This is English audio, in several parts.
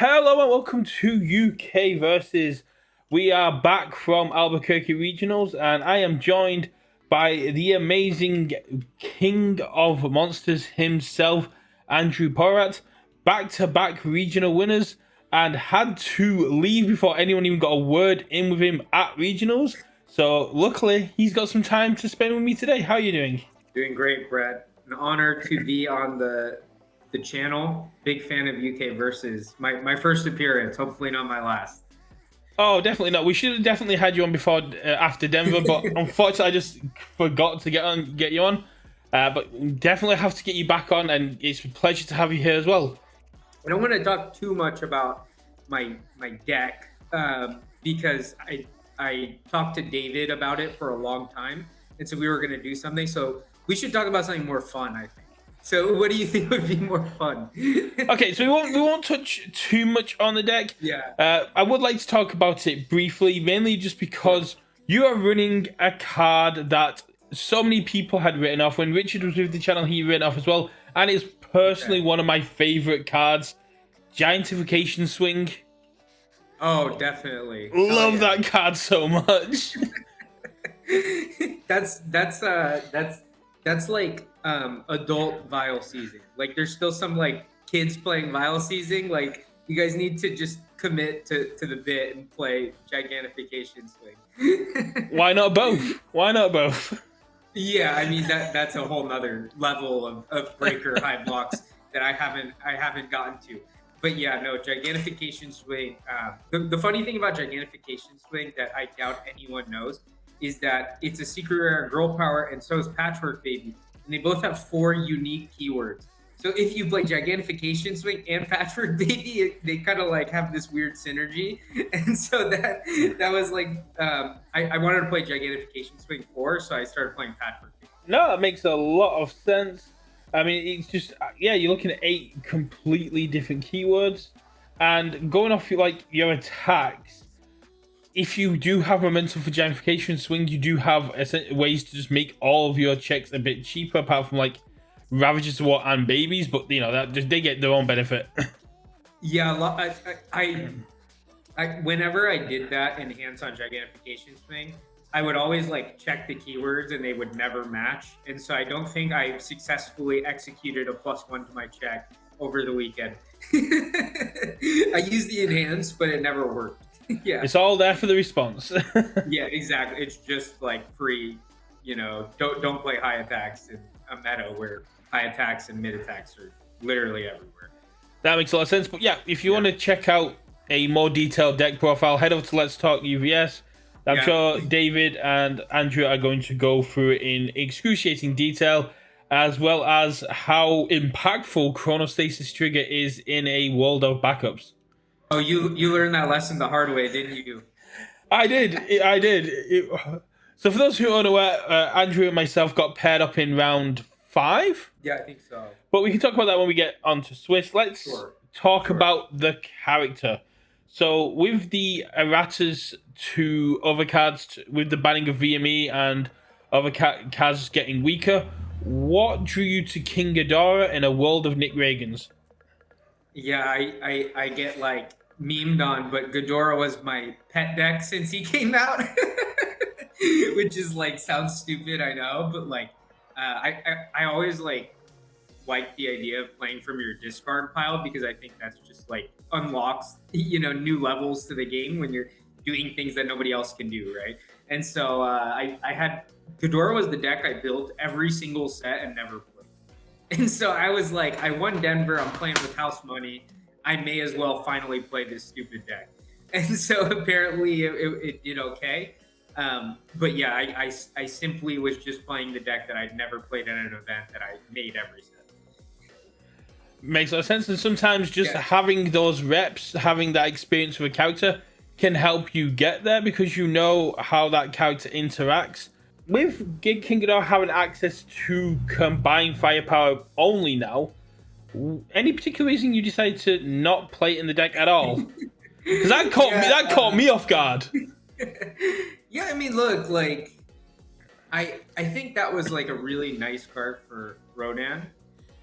Hello and welcome to UKVersus. We are back from Albuquerque Regionals, and I am joined by the amazing king of monsters himself, Andrew Porat, back-to-back regional winners, and had to leave before anyone even got a word in with him at regionals. So luckily, he's got some time to spend with me today. How are you doing? Doing great, Brett. An honor to be on the channel. Big fan of UKVersus. My first appearance. Hopefully not my last. Oh, definitely not. We should have definitely had you on before after Denver, but unfortunately, I just forgot to get you on. But definitely have to get you back on, and it's a pleasure to have you here as well. I don't want to talk too much about my deck because I talked to David about it for a long time, and so we were going to do something. So we should talk about something more fun, I think. So what do you think would be more fun? Okay, so we won't touch too much on the deck. Yeah. I would like to talk about it briefly, mainly just because you are running a card that so many people had written off. When Richard was with the channel, he written off as well, and it's personally one of my favorite cards, Giantification Swing. Oh, definitely. Love that card so much. that's like adult vial season. Like there's still some like kids playing vial season. Like you guys need to just commit to the bit and play Gigantification Swing. Why not both? Why not both? Yeah, I mean that's a whole nother level of breaker high blocks that I haven't gotten to. But yeah, no, Gigantification Swing. The funny thing about Gigantification Swing that I doubt anyone knows is that it's a secret rare girl power, and so is Patchwork Baby, and they both have 4 unique keywords. So if you play Gigantification Swing and Patchwork Baby, they kind of like have this weird synergy, and so that was like I wanted to play Gigantification Swing 4, so I started playing Patchwork Baby. No, that makes a lot of sense. I mean, it's just, yeah, you're looking at 8 completely different keywords, and going off like your attacks, if you do have momentum for Giantification Swing, you do have ways to just make all of your checks a bit cheaper, apart from like Ravages War and Babies, but you know, that just they get their own benefit. Yeah, I whenever I did that enhance on Gigantification Swing, I would always like check the keywords and they would never match. And so I don't think I successfully executed a +1 to my check over the weekend. I used the enhance, but it never worked. Yeah. It's all there for the response. Yeah, exactly. It's just like free, don't play high attacks in a meta where high attacks and mid attacks are literally everywhere. That makes a lot of sense. But yeah, if you want to check out a more detailed deck profile, head over to Let's Talk UVS. I'm sure David and Andrew are going to go through it in excruciating detail, as well as how impactful Chronostasis Trigger is in a world of backups. Oh, you learned that lesson the hard way, didn't you? I did. So for those who are unaware, Andrew and myself got paired up in round 5. Yeah, I think so. But we can talk about that when we get onto Swiss. Let's talk about the character. So with the erratas to other cards, with the banning of VME and other cards getting weaker, what drew you to King Ghidorah in a world of Nick Reagan's? Yeah, I get like memed on, but Ghidorah was my pet deck since he came out, which is like sounds stupid, I know, but like I always like the idea of playing from your discard pile because I think that's just like unlocks new levels to the game when you're doing things that nobody else can do, right? And so I had Ghidorah was the deck I built every single set and never played. And so I was like, I won Denver. I'm playing with house money. I may as well finally play this stupid deck. And so apparently it did okay. But yeah, I simply was just playing the deck that I'd never played at an event that I made every set. Makes a lot of sense. And sometimes just having those reps, having that experience with a character can help you get there because you know how that character interacts. With King Ghidorah having access to combined firepower only now, any particular reason you decided to not play it in the deck at all? Because that caught me off guard. Yeah, I mean, look, like I think that was like a really nice card for Rodan,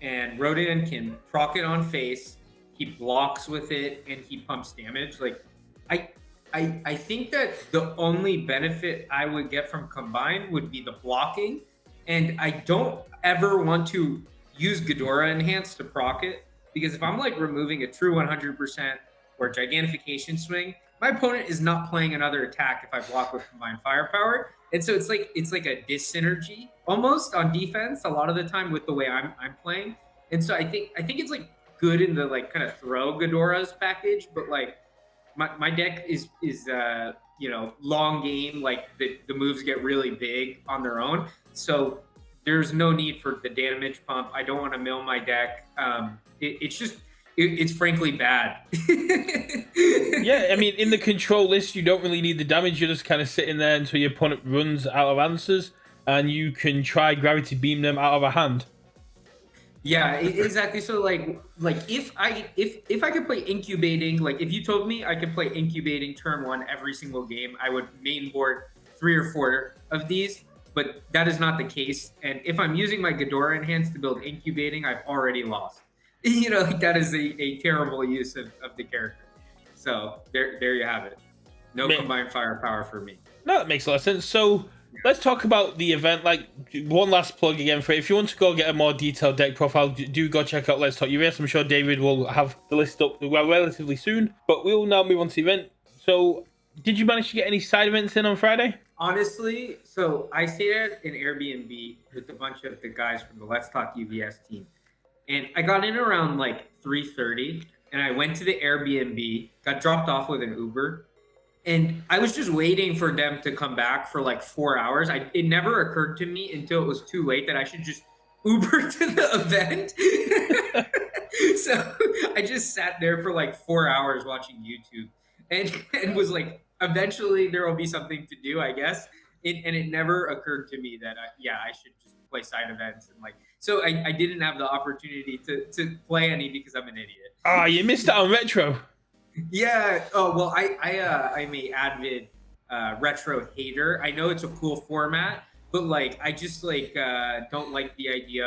and Rodan can proc it on face. he blocks with it, and he pumps damage. Like, I I think that the only benefit I would get from combine would be the blocking, and I don't ever want to use Ghidorah enhance to proc it, because if I'm like removing a true 100% or gigantification swing, my opponent is not playing another attack if I block with combined firepower. And so it's like a dis-synergy almost on defense a lot of the time with the way I'm playing. And so I think it's like good in the like kind of throw Ghidorah's package, but like my deck is you know, long game, like the moves get really big on their own. So there's no need for the damage pump. I don't want to mill my deck. It's just it's frankly bad. Yeah, I mean, in the control list, you don't really need the damage. You're just kind of sitting there until your opponent runs out of answers, and you can try gravity beam them out of a hand. Yeah, exactly. So like if I could play incubating, like if you told me I could play incubating turn one every single game, I would main board 3 or 4 of these. But that is not the case. And if I'm using my Ghidorah enhance to build incubating, I've already lost. You know, like that is a terrible use of the character. So there you have it. No combined firepower for me. No, that makes a lot of sense. So let's talk about the event. Like, one last plug again for it. If you want to go get a more detailed deck profile, do go check out Let's Talk UVS. I'm sure David will have the list up relatively soon. But we'll now move on to the event. So, did you manage to get any side events in on Friday? Honestly, so I stayed at an Airbnb with a bunch of the guys from the Let's Talk UVS team. And I got in around like 3:30, and I went to the Airbnb, got dropped off with an Uber, and I was just waiting for them to come back for like 4 hours. It never occurred to me until it was too late that I should just Uber to the event. So I just sat there for like 4 hours watching YouTube, and was like, eventually there will be something to do, I guess. And it never occurred to me that I should just play side events, and like, so I didn't have the opportunity to play any because I'm an idiot. Ah, you missed out on retro. Yeah. Oh well, I'm a avid retro hater. I know it's a cool format, but like I just like don't like the idea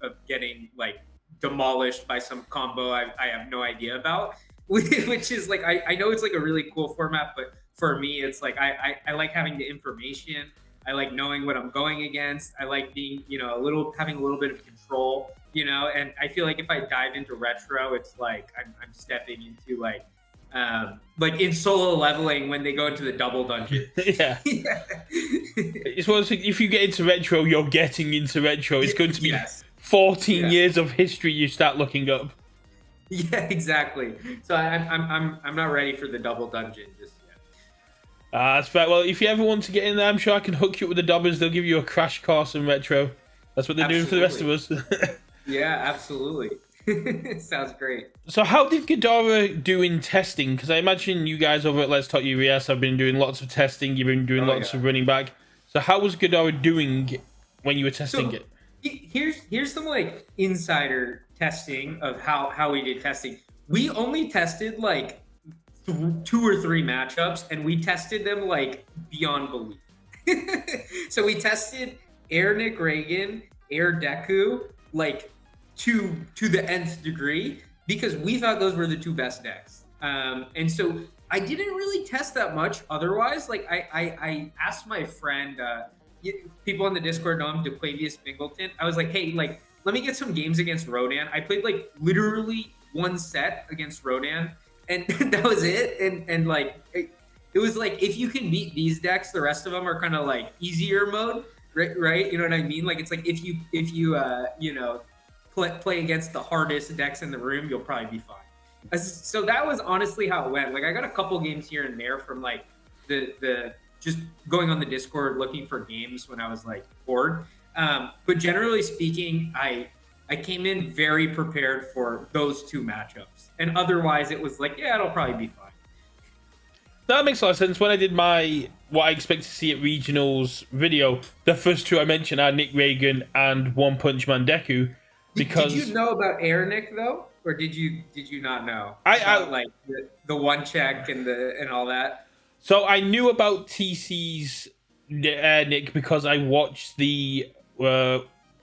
of getting like demolished by some combo I have no idea about. Which is like I know it's like a really cool format, but for me it's like I like having the information. I like knowing what I'm going against. I like being, you know, having a little bit of control, you know, and I feel like if I dive into retro, it's like I'm stepping into like in solo leveling when they go into the double dungeon. Yeah. It's one of the things, if you get into retro, you're getting into retro. It's going to be 14 years of history you start looking up. Yeah, exactly. So I'm not ready for the double dungeon just yet. That's fair. Well, if you ever want to get in there, I'm sure I can hook you up with the dobbers. They'll give you a crash course in retro. That's what they're doing for the rest of us. Yeah, absolutely. Sounds great. So how did Ghidorah do in testing? Because I imagine you guys over at Let's Talk UVS have been doing lots of testing. You've been doing lots of running back. So how was Ghidorah doing when you were testing it? Here's some like insider testing of how we did testing. We only tested like 2 or 3 matchups, and we tested them like beyond belief. So we tested Air Nick Reagan, Air Deku, like to the nth degree, because we thought those were the 2 best decks. And so I didn't really test that much otherwise. Like I asked my friend, people on the Discord know him, DeQuavius Bingleton. I was like, hey, like, let me get some games against Rodan. I played like literally 1 set against Rodan, and that was it. And like it was like, if you can beat these decks, the rest of them are kind of like easier mode, right? You know what I mean? Like, it's like if you you know, play against the hardest decks in the room, you'll probably be fine. So that was honestly how it went. Like, I got a couple games here and there from like the just going on the Discord looking for games when I was like bored. But generally speaking, I came in very prepared for those 2 matchups, and otherwise it was like, yeah, it'll probably be fine. That makes a lot of sense. When I did my what I expect to see at regionals video, the first 2 I mentioned are Nick Reagan and One Punch Man Deku. Because did you know about Air Nick though, or did you not know about like the 1 check and all that? So I knew about TC's Nick because I watched the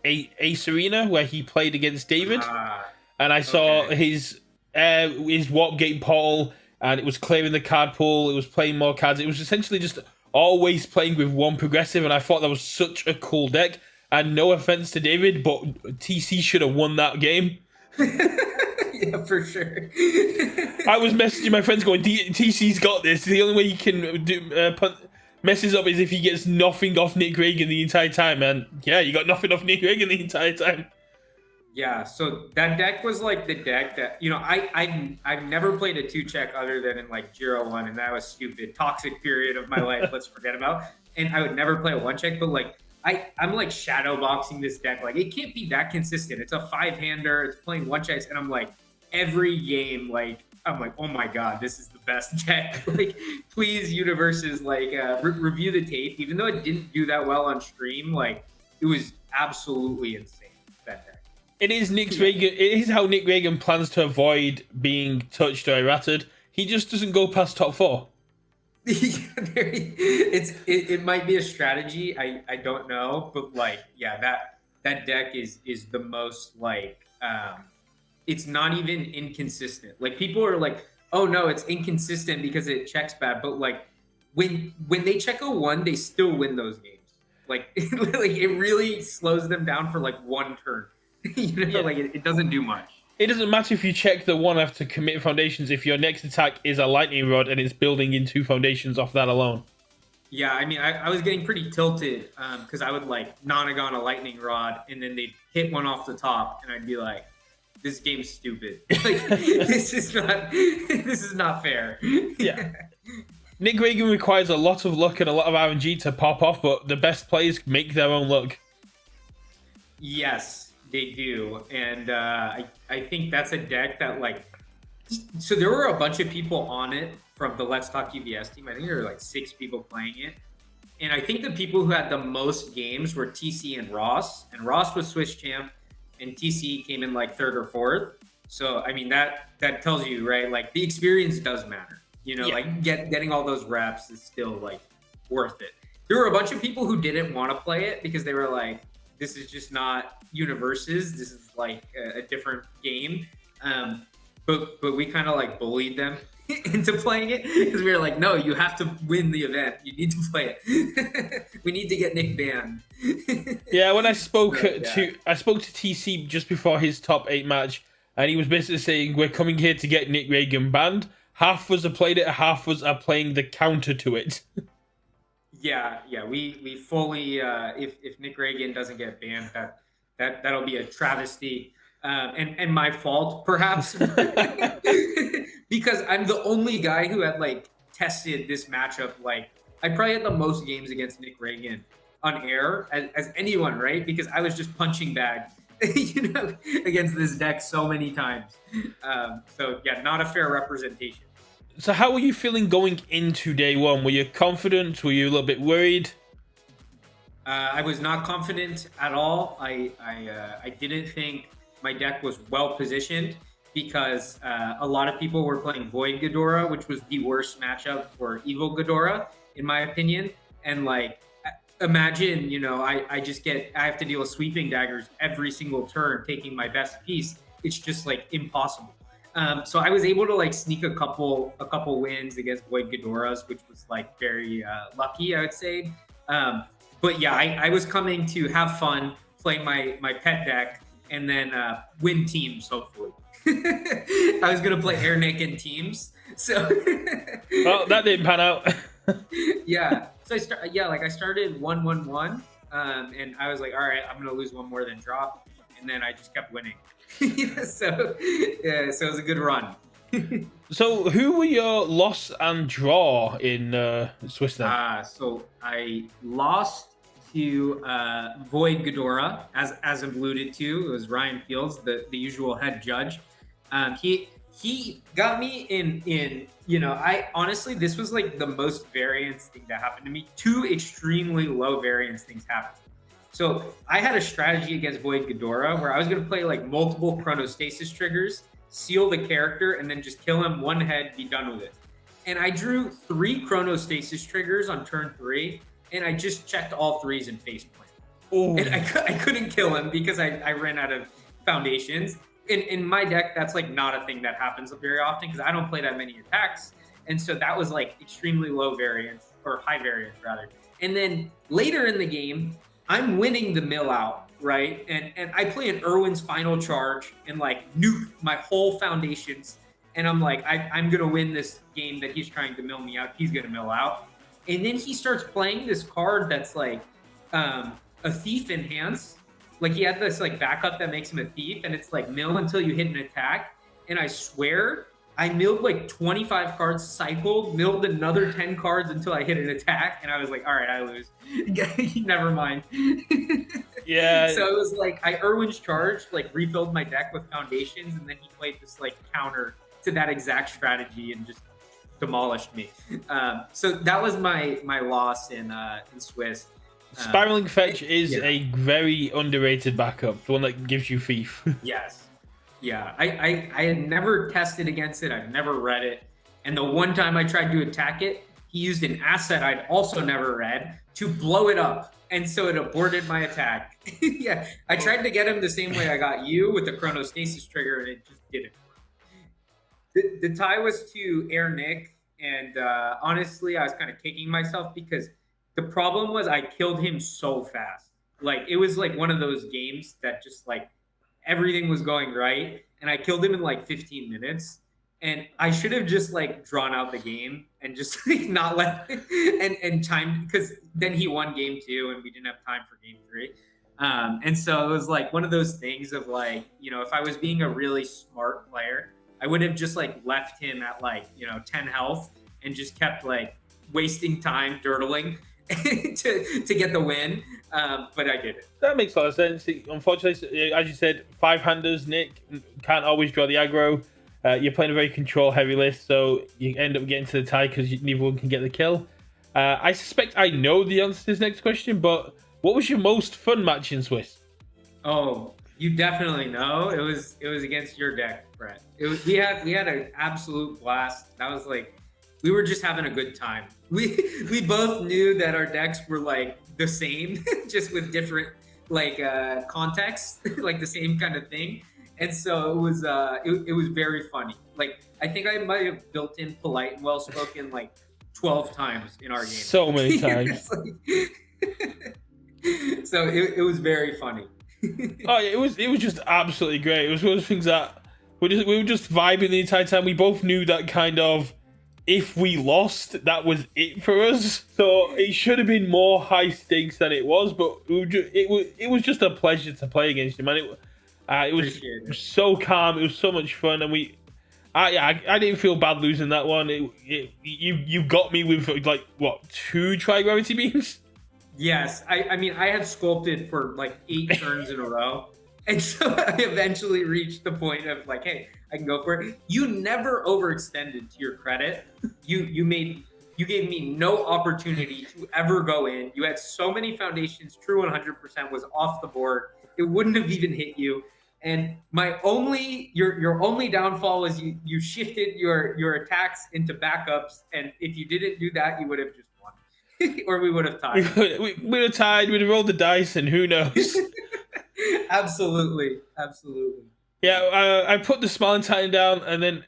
Ace Arena where he played against David, and I saw his his warp gate portal, and it was clearing the card pool. It was playing more cards. It was essentially just always playing with one progressive, and I thought that was such a cool deck. And no offense to David, but TC should have won that game. Yeah, for sure. I was messaging my friends going, TC's got this. The only way he can messes up is if he gets nothing off Nick Reagan the entire time. And yeah, you got nothing off Nick Reagan the entire time. Yeah, so that deck was like the deck that, you know, I've never played a 2-check other than in like Giro 1, and that was stupid. Toxic period of my life, let's forget about. And I would never play a 1-check, but like I'm like shadow boxing this deck. Like it can't be that consistent. It's a 5-hander, it's playing 1-checks, and I'm like every game, like I'm like, oh my god, this is the best deck. Like, please, Universus, like review the tape. Even though it didn't do that well on stream, like it was absolutely insane, that deck. It is Reagan. It is how Nick Reagan plans to avoid being touched or errated. He just doesn't go past top 4. It might be a strategy. I don't know, but like, yeah, that deck is the most like it's not even inconsistent. Like people are like, oh no, it's inconsistent because it checks bad, but like when they check a 1, they still win those games. Like like it really slows them down for like one turn. You know, yeah. Like it doesn't do much. It doesn't matter if you check the 1 after commit foundations if your next attack is a lightning rod and it's building in 2 foundations off that alone. Yeah, I mean, I was getting pretty tilted because I would like Nonagon a lightning rod and then they'd hit 1 off the top and I'd be like, this game's stupid. Like this is not fair. Yeah. Nick Reagan requires a lot of luck and a lot of RNG to pop off, but the best players make their own luck. Yes, they do, and I think that's a deck that like. So there were a bunch of people on it from the Let's Talk UVS team. I think there were like 6 people playing it, and I think the people who had the most games were TC and Ross. And Ross was Swiss champ, and TC came in like 3rd or 4th. So I mean that tells you, right? Like the experience does matter. You know, yeah. Like getting all those reps is still like worth it. There were a bunch of people who didn't want to play it because they were like, this is just not Universus. This is like a different game. But we kind of like bullied them into playing it because we were like, no, you have to win the event. You need to play it. We need to get Nick banned. Yeah, when I spoke to TC just before his top 8 match, and he was basically saying, we're coming here to get Nick Reagan banned. Half was played it, half was playing the counter to it. Yeah, we fully if Nick Reagan doesn't get banned, that'll be a travesty, and my fault perhaps, because I'm the only guy who had like tested this matchup. Like I probably had the most games against Nick Reagan on air as anyone, right? Because I was just punching bag, you know, against this deck so many times. So yeah, not a fair representation. So how were you feeling going into day 1? Were you confident? Were you a little bit worried? I was not confident at all. I didn't think my deck was well positioned because a lot of people were playing Void Ghidorah, which was the worst matchup for Evil Ghidorah, in my opinion. And like, imagine, you know, I have to deal with sweeping daggers every single turn, taking my best piece. It's just like impossible. So I was able to like sneak a couple wins against Void Ghidorahs, which was like very lucky, I would say. But yeah, I was coming to have fun, play my pet deck, and then win teams, hopefully. I was gonna play Air Naked teams, so. Well, that didn't pan out. Yeah, so I started 1-1-1, and I was like, all right, I'm gonna lose 1 more than drop, and then I just kept winning. So it was a good run. So who were your loss and draw in Swiss then? So I lost to Void Ghidorah, as alluded to. It was Ryan Fields, the usual head judge. He got me in, you know, I honestly, this was like the most variance thing that happened to me. 2 extremely low variance things happened. So I had a strategy against Void Ghidorah where I was going to play like multiple Chronostasis triggers, seal the character, and then just kill him 1 head, be done with it. And I drew 3 Chronostasis triggers on turn 3, and I just checked all 3s in faceplant. And I couldn't kill him because I ran out of foundations. in my deck, that's like not a thing that happens very often because I don't play that many attacks. And so that was like extremely low variance or high variance rather. And then later in the game, I'm winning the mill out, right? And I play an Irwin's final charge and like nuke my whole foundations. And I'm like, I'm gonna win this game that he's trying to mill me out. He's gonna mill out. And then he starts playing this card that's like a thief enhance. Like he had this like backup that makes him a thief, and it's like mill until you hit an attack. And I swear I milled like 25 cards, cycled, milled another 10 cards until I hit an attack, and I was like, all right, I lose. Never mind. Yeah. So it was like I Irwin's charge, like refilled my deck with foundations, and then he played this like counter to that exact strategy and just demolished me. So that was my loss in Swiss. Spiraling Fetch is a very underrated backup, the one that gives you thief. Yes. Yeah, I had never tested against it. I've never read it. And the one time I tried to attack it, he used an asset I'd also never read to blow it up. And so it aborted my attack. Yeah, I tried to get him the same way I got you with the chronostasis trigger, and it just didn't work. The tie was to Air Nick, and honestly, I was kind of kicking myself because the problem was I killed him so fast. Like, it was like one of those games that just like, everything was going right, and I killed him in like 15 minutes. And I should have just like drawn out the game and just like not let and timed, because then he won game 2 and we didn't have time for game 3. And so it was like one of those things of like, you know, if I was being a really smart player, I would have just like left him at like, you know, 10 health and just kept like wasting time dirtling to get the win. But I did it. That makes a lot of sense. Unfortunately, as you said, 5-handers, Nick, can't always draw the aggro. You're playing a very control-heavy list, so you end up getting to the tie because neither one can get the kill. I suspect I know the answer to this next question, but what was your most fun match in Swiss? Oh, you definitely know. It was against your deck, Brett. We had an absolute blast. That was like, we were just having a good time. We both knew that our decks were like the same, just with different like contexts, like the same kind of thing. And so it was very funny. Like, I think I might have built in polite and well spoken like 12 times in our game. So many times. So it was very funny. Oh, yeah, it was just absolutely great. It was one of those things that we were just vibing the entire time. We both knew that kind of, if we lost, that was it for us. So it should have been more high stakes than it was, but it was just a pleasure to play against him, and it was so calm. It was so much fun, and I didn't feel bad losing that one. You got me with like what, 2 tri-gravity beams? Yes, I mean I had sculpted for like 8 turns in a row, and so I eventually reached the point of like, hey, I can go for it. You never overextended, to your credit. You gave me no opportunity to ever go in. You had so many foundations. True 100% was off the board. It wouldn't have even hit you. And your only downfall was you shifted your attacks into backups. And if you didn't do that, you would have just won. Or we would have tied. We would have tied, we'd have rolled the dice, and who knows? Absolutely. Yeah, I put the Smiling Titan down, and then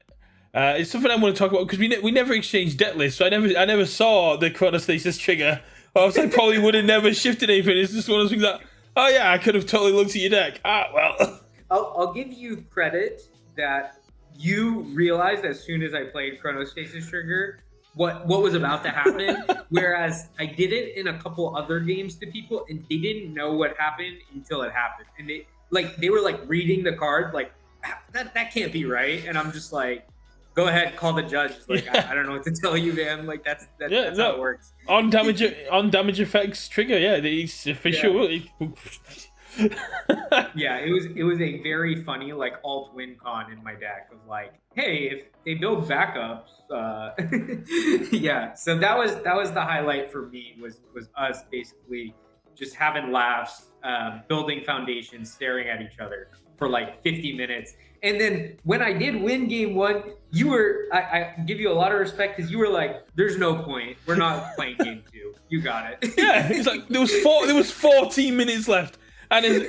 it's something I want to talk about, because we never exchanged deck lists, so I never saw the chronostasis trigger. Or else I probably would have never shifted anything. It's just one of those things that, oh yeah, I could have totally looked at your deck. Well. I'll give you credit that you realized as soon as I played chronostasis trigger what was about to happen, whereas I did it in a couple other games to people and they didn't know what happened until it happened, and they were like reading the card like, that can't be right, and I'm just like, go ahead, call the judge. Like, I don't know what to tell you, man. Like that's how it works. On damage effects trigger, yeah, it's official. Yeah, it was a very funny like alt win con in my deck of like, hey, if they build backups, yeah. So that was the highlight for me, was us basically just having laughs, building foundations, staring at each other for like 50 minutes. And then when I did win game 1, I give you a lot of respect, because you were like, there's no point. We're not playing game 2. You got it. Yeah, it's like there was 14 minutes left. And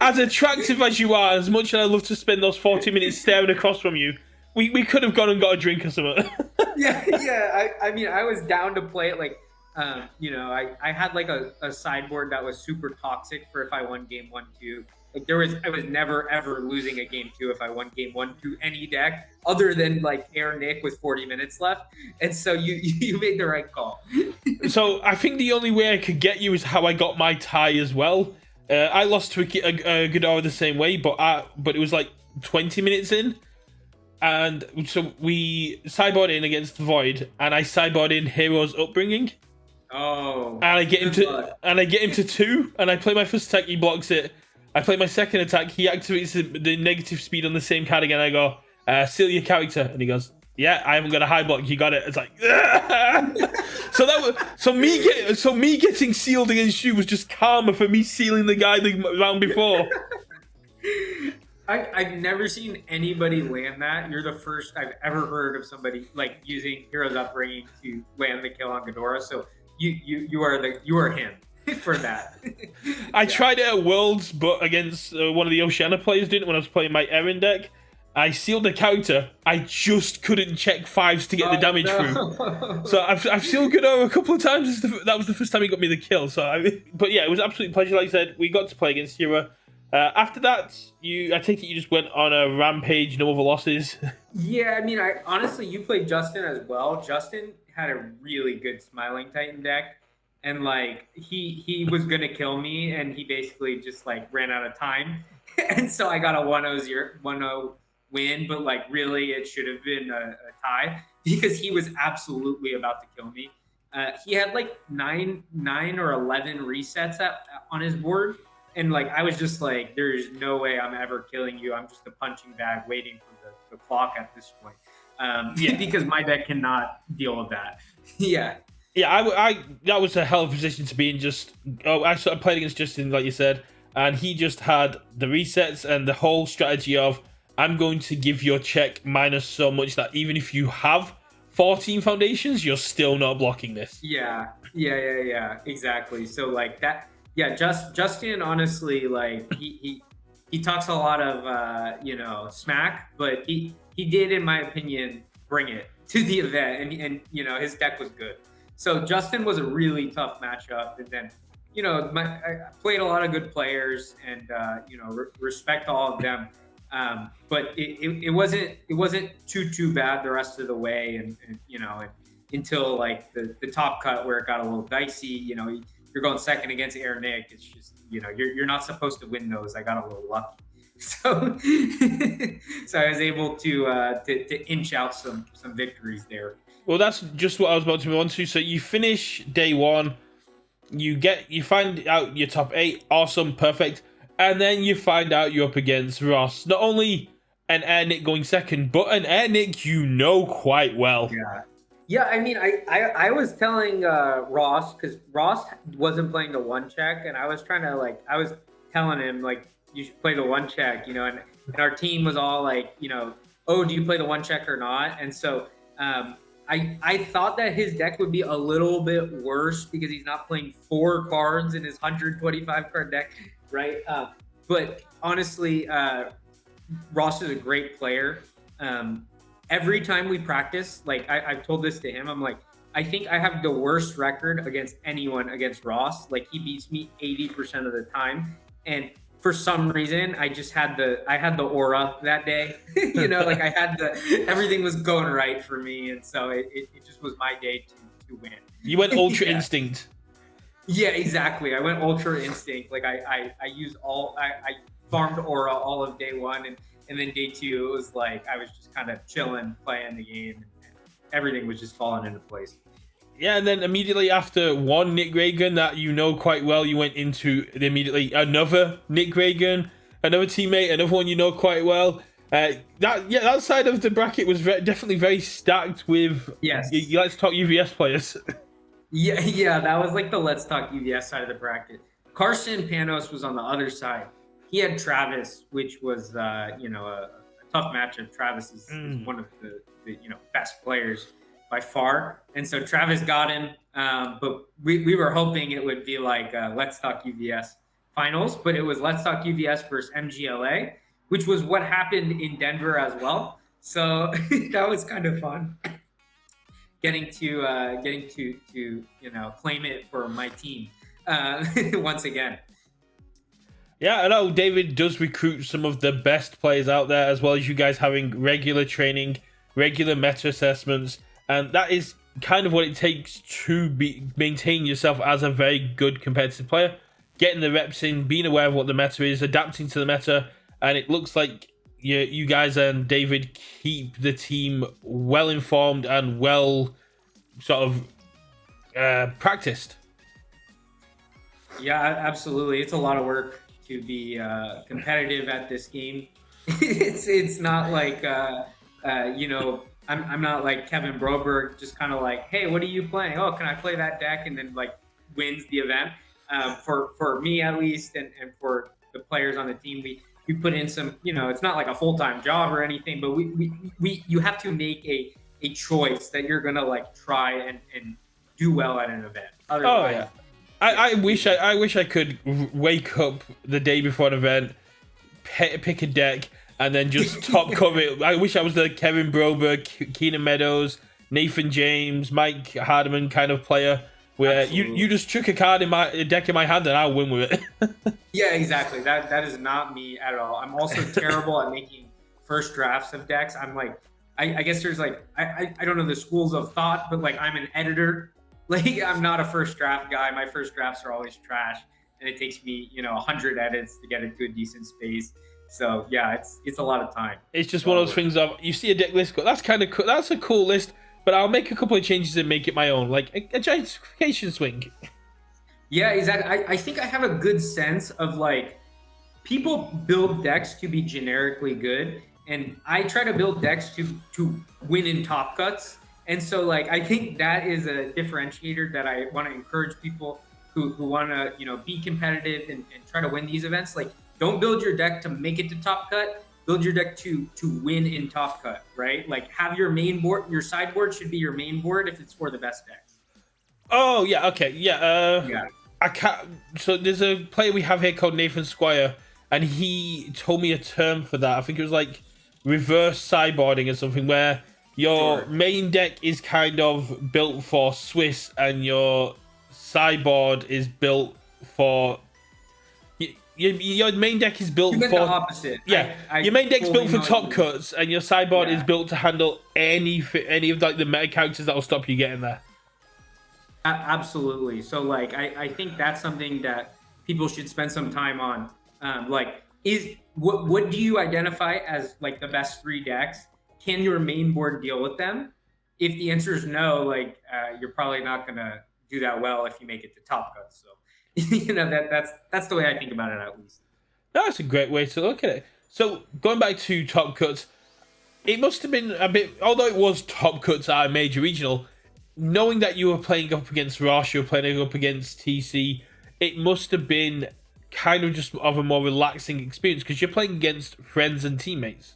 as attractive as you are, as much as I love to spend those 40 minutes staring across from you, we could have gone and got a drink or something. Yeah. I mean, I was down to play it. Like, I had like a sideboard that was super toxic for if I won game 1-2. Like I was never ever losing a game 2 if I won game 1 to any deck other than like Air Nick with 40 minutes left. And so you made the right call. So I think the only way I could get you is how I got my tie as well. I lost to a Ghidorah the same way, but it was like 20 minutes in. And so we sideboard in against the Void, and I sideboard in Hero's Upbringing. Oh, And I get him to 2, and I play my first attack, he blocks it. I play my second attack, he activates the negative speed on the same card again. I go, seal your character, and he goes, yeah, I haven't got a high block, you got it. It's like, so me getting sealed against you was just karma for me sealing the guy the round before. I've never seen anybody land that. You're the first I've ever heard of somebody like using Hero's Upbringing to land the kill on Ghidorah. So you are him for that. I tried it at Worlds, but against one of the Oceania players did it when I was playing my Erin deck. I sealed the character. I just couldn't check 5s to get the damage through. So I've sealed Ghidorah a couple of times. That was the first time he got me the kill. But yeah, it was an absolute pleasure. Like I said, we got to play against Hero. After that, I take it you just went on a rampage, no other losses. Yeah, I mean, honestly, you played Justin as well. Justin had a really good Smiling Titan deck, and like he was gonna kill me, and he basically just like ran out of time, and so I got a 1-0 win. But like really, it should have been a tie because he was absolutely about to kill me. He had like nine or 11 resets on his board. And like I was just like, there's no way I'm ever killing you. I'm just a punching bag waiting for the clock at this point. Because my deck cannot deal with that. Yeah. Yeah, I that was a hell of a position to be in. I sort of played against Justin, like you said, and he just had the resets and the whole strategy of I'm going to give your check minus so much that even if you have 14 foundations, you're still not blocking this. Yeah. Exactly. So like that. Yeah, Justin, honestly, like he talks a lot of smack, but he did, in my opinion, bring it to the event, and his deck was good. So Justin was a really tough matchup, and then I played a lot of good players, and respect all of them. But it wasn't too bad the rest of the way, and until like the top cut where it got a little dicey. You're going second against Air Nick. It's just you're not supposed to win those. I got a little lucky, so I was able to inch out some victories there. Well, that's just what I was about to move on to. So you finish day 1, you find out your top 8, awesome, perfect, and then you find out you're up against Ross. Not only an Air Nick going second, but an Air Nick quite well. Yeah, I mean, I was telling Ross, because Ross wasn't playing the 1-check, and I was I was telling him, like, you should play the 1-check, and our team was all like, oh, do you play the 1-check or not? And so I thought that his deck would be a little bit worse because he's not playing 4 cards in his 125 card deck, right? But honestly, Ross is a great player. Every time we practice, like I've told this to him, I'm like, I think I have the worst record against anyone against Ross. Like he beats me 80% of the time. And for some reason, I had the aura that day. Like everything was going right for me. And so it just was my day to win. You went Ultra Instinct. Yeah, exactly. I went Ultra Instinct. Like I used I farmed aura all of day 1, and then day 2, it was like I was just kind of chilling, playing the game, and everything was just falling into place. Yeah, and then immediately after one Nick Reagan that quite well, you went into immediately another Nick Reagan, another teammate, another one quite well. That side of the bracket was definitely very stacked with Let's Talk UVS players. Yeah, that was like the Let's Talk UVS side of the bracket. Carson Panos was on the other side. He had Travis, which was a tough matchup. Travis is one of the best players by far, and so Travis got him. But we were hoping it would be like Let's Talk UVS finals, but it was Let's Talk UVS versus MGLA, which was what happened in Denver as well. So that was kind of fun, getting to claim it for my team once again. Yeah, I know David does recruit some of the best players out there, as well as you guys having regular training, regular meta assessments, and that is kind of what it takes to maintain yourself as a very good competitive player. Getting the reps in, being aware of what the meta is, adapting to the meta, and it looks like you guys and David keep the team well informed and well sort of practiced. Yeah, absolutely. It's a lot of work to be competitive at this game. It's not like I'm not like Kevin Broberg, just kind of like, hey, what are you playing? Oh, can I play that deck? And then like wins the event. For me at least, and for the players on the team, we put in some. It's not like a full time job or anything, but we you have to make a choice that you're gonna like try and do well at an event. Oh yeah. I wish I could wake up the day before an event, pick a deck, and then just top cover it. I wish I was the Kevin Broberg, Keenan Meadows, Nathan James, Mike Hardiman kind of player, where you just chuck a card in a deck in my hand and I'll win with it. Yeah, exactly. That is not me at all. I'm also terrible at making first drafts of decks. I'm like, I guess there's like I don't know the schools of thought, but like I'm an editor. Like I'm not a first draft guy. My first drafts are always trash, and it takes me 100 edits to get it to a decent space. So yeah, it's a lot of time. It's just one of those things of you see a deck list, go, that's kind of cool, that's a cool list, but I'll make a couple of changes and make it my own, like a giantification swing. Yeah, exactly. I think I have a good sense of like people build decks to be generically good, and I try to build decks to win in top cuts. And so, like, I think that is a differentiator that I want to encourage people who want to, be competitive and try to win these events. Like, don't build your deck to make it to top cut. Build your deck to win in top cut, right? Like, have your main board, your sideboard should be your main board if it's for the best decks. Oh yeah, okay, yeah. Yeah. I can't. So there's a player we have here called Nathan Squire, and he told me a term for that. I think it was like reverse sideboarding or something, where your main deck is kind of built for Swiss, and your sideboard is built for. Your main deck is built for the opposite. Yeah, your main deck's built for top cuts, and your sideboard is built to handle any of like the meta characters that will stop you getting there. Absolutely. So like I think that's something that people should spend some time on. What do you identify as like the best 3 decks? Can your main board deal with them? If the answer is no, like you're probably not gonna do that well if you make it to top cuts. So that's the way I think about it, at least. That's a great way to look at it. So going back to top cuts, it must have been a bit, although it was top cuts at a major regional, knowing that you were playing up against Rosh, you were playing up against TC, it must have been kind of just of a more relaxing experience because you're playing against friends and teammates.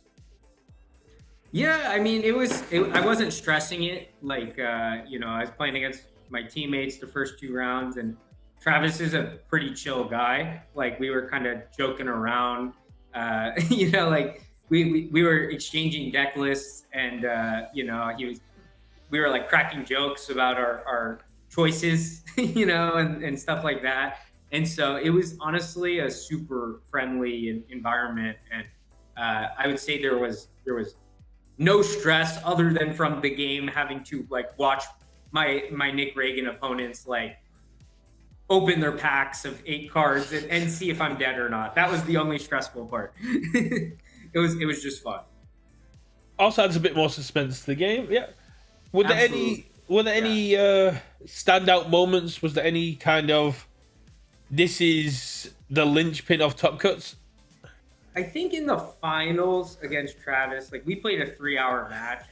Yeah, I mean, I wasn't stressing it. Like, I was playing against my teammates the first 2 rounds, and Travis is a pretty chill guy. Like, we were kind of joking around, like we were exchanging deck lists, and, we were like cracking jokes about our choices, and stuff like that. And so it was honestly a super friendly environment. And I would say there was no stress other than from the game, having to like watch my Nick Reagan opponents like open their packs of 8 cards and see if I'm dead or not. That was the only stressful part. It was just fun. Also adds a bit more suspense to the game. Yeah. Were there any standout moments? Was there any kind of this is the linchpin of top cuts? I think in the finals against Travis, like we played a 3-hour match,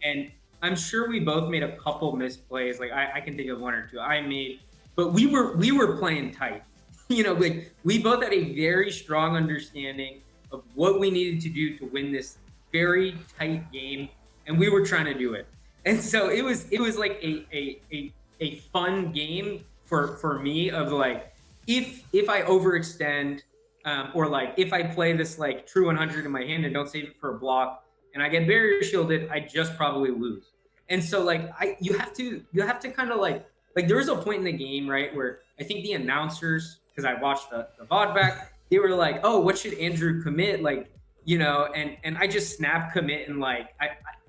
and I'm sure we both made a couple misplays. Like I can think of 1 or 2 I made, but we were playing tight. Like we both had a very strong understanding of what we needed to do to win this very tight game, and we were trying to do it. And so it was like a fun game for me of like, if I overextend, or like if I play this like true 100 in my hand and don't save it for a block, and I get barrier shielded, I just probably lose. And so like you have to kind of like there was a point in the game, right, where I think the announcers, because I watched the VOD back, they were like, oh, what should Andrew commit? Like, and I just snap commit, and like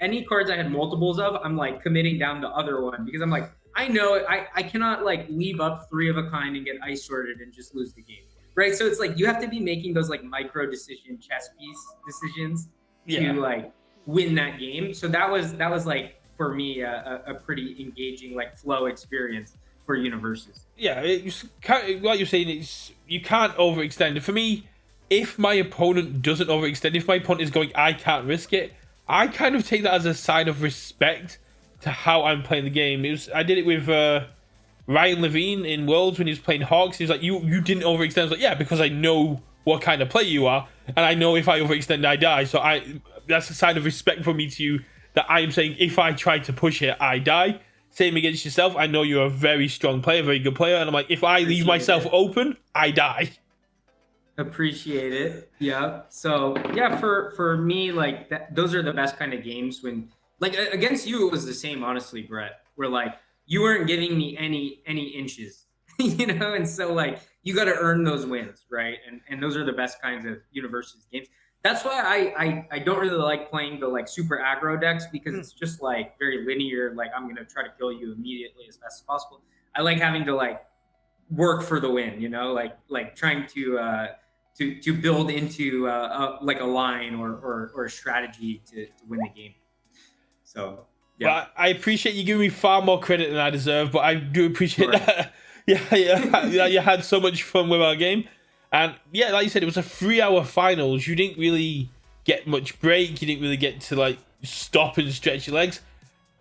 any cards I had multiples of, I'm like committing down the other one, because I'm like, I know I cannot like leave up three of a kind and get ice sorted and just lose the game. Right. So it's like you have to be making those like micro decision chess piece decisions to Yeah. like win that game. So that was like for me a pretty engaging like flow experience for Universus. Yeah, like you're saying, you can't overextend. For me, if my opponent doesn't overextend, if my opponent is going, I can't risk it, I kind of take that as a sign of respect to how I'm playing the game. I did it with Ryan Levine in Worlds when he was playing Hawks. He was like, you didn't overextend. I was like, yeah, because I know what kind of player you are, and I know if I overextend, I die. So that's a sign of respect for me to you, that I am saying if I try to push it, I die. Same against yourself. I know you're a very strong player, very good player, and I'm like, if I leave myself open, I die. Appreciate it. Yeah. So yeah, for me, like those are the best kind of games when like against you, it was the same, honestly, Brett. Where like you weren't giving me any inches, and so like you got to earn those wins, right? And those are the best kinds of Universus games. That's why I don't really like playing the like super aggro decks, because it's just like very linear. Like I'm gonna try to kill you immediately as fast as possible. I like having to like work for the win, like trying to build into like a line or a strategy to win the game. So yeah. Well, I appreciate you giving me far more credit than I deserve, but I do appreciate Sure. that. Yeah, you had so much fun with our game. And yeah, like you said, it was a 3-hour finals. You didn't really get much break. You didn't really get to like stop and stretch your legs.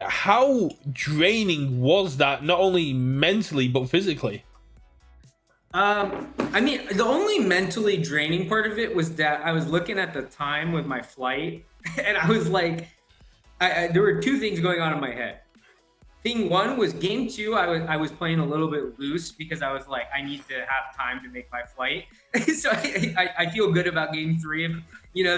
How draining was that, not only mentally, but physically? I mean, the only mentally draining part of it was that I was looking at the time with my flight, and I was like, there were two things going on in my head. Thing one was game two. I was playing a little bit loose because I was like, I need to have time to make my flight. So I feel good about game three,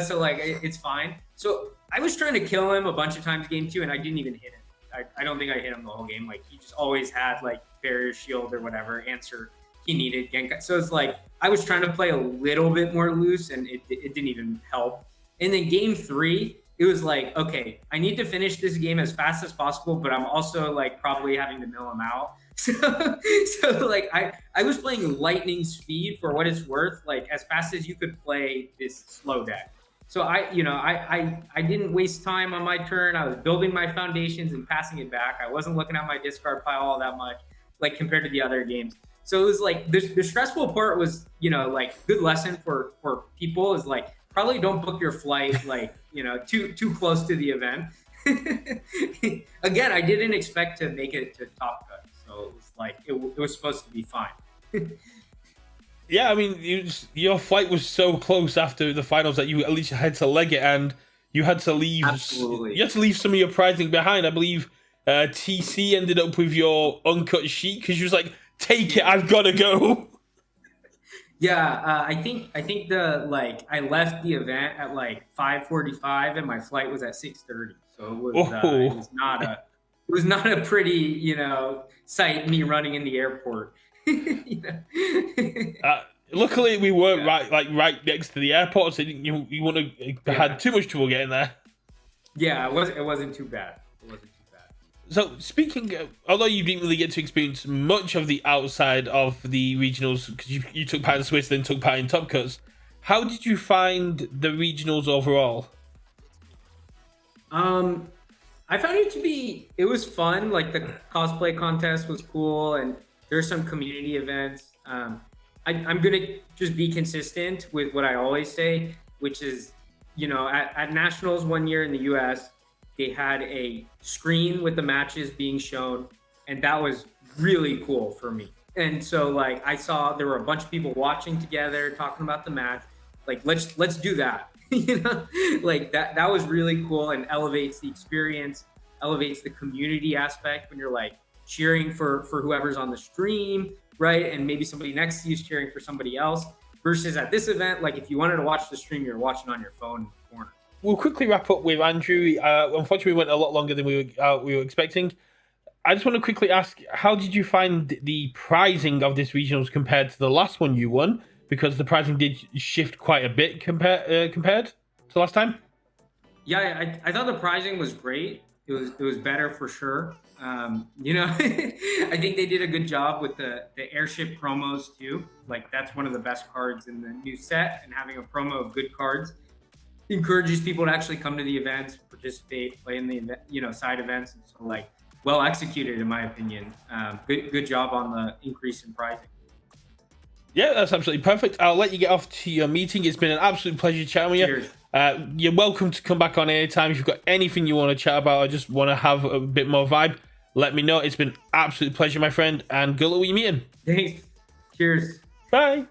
so like it's fine. So I was trying to kill him a bunch of times game two, and I didn't even hit him. I don't think I hit him the whole game. Like he just always had like barrier shield or whatever answer he needed. Genkai. So it's like I was trying to play a little bit more loose, and it didn't even help. And then game three, it was like, okay, I need to finish this game as fast as possible, but I'm also like probably having to mill him out. So like I was playing lightning speed for what it's worth, like as fast as you could play this slow deck. So I didn't waste time on my turn. I was building my foundations and passing it back. I wasn't looking at my discard pile all that much, like compared to the other games. So it was like the stressful part was, like good lesson for people is like probably don't book your flight like, too close to the event. Again, I didn't expect to make it to Top Cut, so it was like it was supposed to be fine. Yeah, I mean, your flight was so close after the finals that you at least had to leg it, and you had to leave. Absolutely. You had to leave some of your prizing behind. I believe TC ended up with your uncut sheet because she was like, "Take it, I've got to go." Yeah, I think the like I left the event at like 5:45 and my flight was at 6:30. So Oh, it was not a pretty, sight, me running in the airport. You know? luckily we weren't Yeah. right next to the airport, so you wouldn't have Yeah. had too much trouble getting there. Yeah, it wasn't too bad. It wasn't too bad. So speaking, although you didn't really get to experience much of the outside of the regionals because you took part in Swiss, then took part in Top Cuts, how did you find the regionals overall? I found it was fun. Like the cosplay contest was cool, and there's some community events. I'm gonna just be consistent with what I always say, which is, at nationals one year in the U.S., they had a screen with the matches being shown, and that was really cool for me. And so, like, I saw there were a bunch of people watching together, talking about the match. Like, let's do that. Like that was really cool and elevates the experience, elevates the community aspect when you're like cheering for whoever's on the stream, right? And maybe somebody next to you is cheering for somebody else. Versus at this event, like if you wanted to watch the stream, you're watching on your phone in the corner. We'll quickly wrap up with Andrew. Unfortunately, we went a lot longer than we were expecting. I just want to quickly ask, how did you find the pricing of this regionals compared to the last one you won? Because the pricing did shift quite a bit compared to last time. Yeah, I thought the pricing was great. It was better for sure. I think they did a good job with the airship promos too. Like that's one of the best cards in the new set, and having a promo of good cards encourages people to actually come to the events, participate, play in the event, side events. And so like well executed in my opinion. Good job on the increase in pricing. Yeah, that's absolutely perfect. I'll let you get off to your meeting. It's been an absolute pleasure chatting with you. Cheers. You're welcome to come back on anytime. If you've got anything you want to chat about or just want to have a bit more vibe, let me know. It's been an absolute pleasure, my friend, and good luck with your meeting. Thanks. Cheers. Bye.